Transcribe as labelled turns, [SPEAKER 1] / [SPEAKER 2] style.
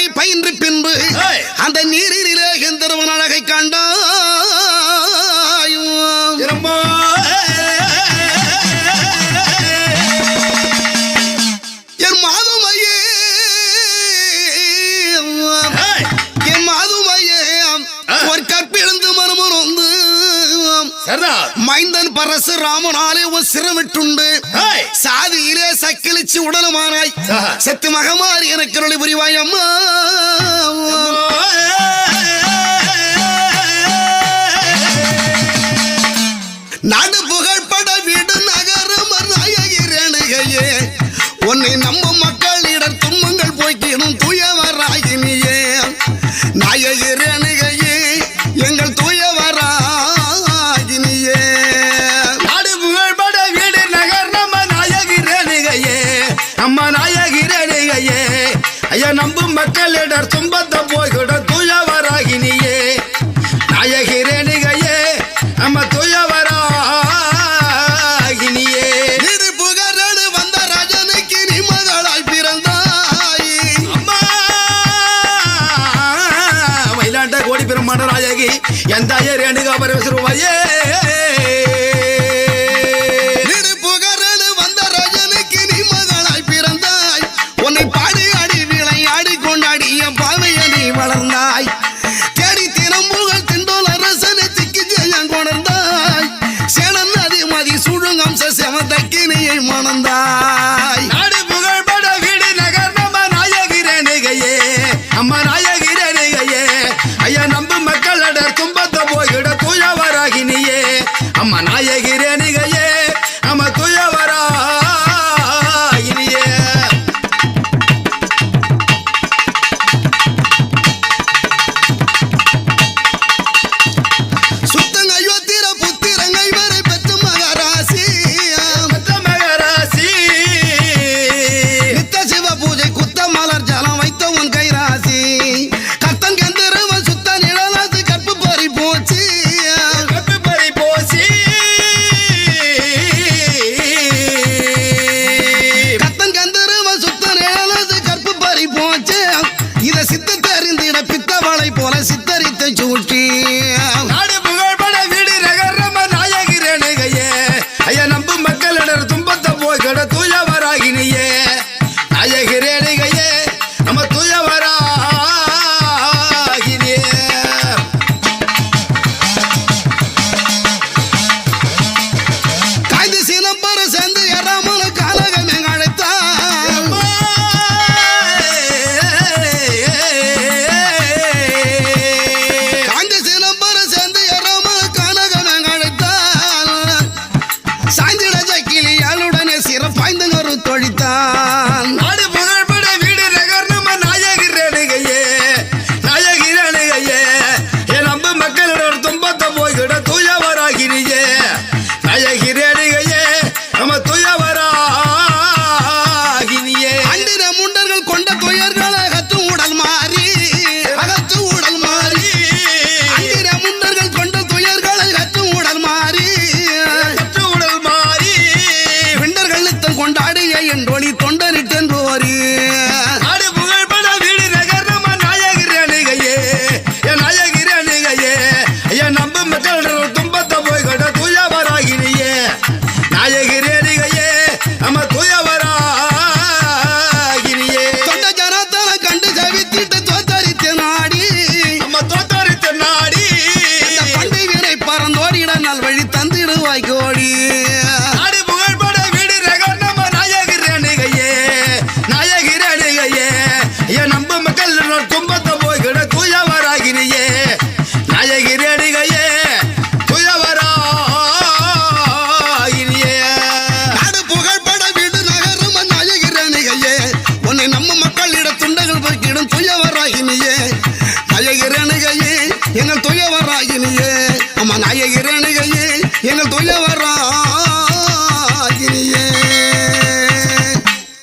[SPEAKER 1] கலை பயின்று பின்பு அந்த நீரிலே எந்திரவன் அழகை கண்டாயும் என் மாதுமையே என் மாதுமையே ஒரு கற்பிழந்து மறுமன் வந்து மைந்தன் பரசு ராமனாலே ஒரு சிரமிட்டுண்டு சாதியிலே சக்கிழிச்சு உடலுமானாய் சத்து மகமாரி எனக்கு அருளி புரிவாய் அம்மா நாடு புகழ்பட வீடு நகரம் நாயகிரேணுகையே உன்னை நம்ம மக்களிடம் துன்பங்கள் போக்கிடும் தூயவராகினியே நாயகிரேணுகையே எங்கள் தூயவராகினியே
[SPEAKER 2] நாடு புகழ்பட வீடு நகர் நம்ம நாயகிரேணுகையே அம்மா நாயகிரேணுகையே ஐயா நம்பும் மக்களிடம் துன்பத்தை போய்கிட தூயவராகினியே நாயகிரேணுகையே நம்ம தூயவராகினியே
[SPEAKER 1] வீடு புகழோடு வந்த ராஜனுக்கு நீ மகளாய் பிறந்தாய்
[SPEAKER 2] அம்மா மயிலாண்ட கோடி பெருமான நாயகி எந்த ரேணுகா பரமேஸ்வருவாயே
[SPEAKER 1] வீடு புகழோடு வந்த ராஜனுக்கு நீ மகளாய் பிறந்தாய் உன்னை பாடி ஆடி விளையாடி கொண்டாடி என் பாவையை நீ வளர்ந்தாய் தேடி தினமுகள் திண்டோல் அரசனை திக்கி ஜெயம் கொணர்ந்தாய் சேனன் அதிமதி சுழுங்கம் செவந்தக்கினியை மணந்தாய்
[SPEAKER 2] நாடு புகழ்பட வீடு நகர் நம்ம நாயகிரேணுகையே அம்மா நாயகிரேணுகையே ஐயா நம்பு மக்களிட துன்பத்தை போய்கிட தூயவராகினியே அம்மா நாயகி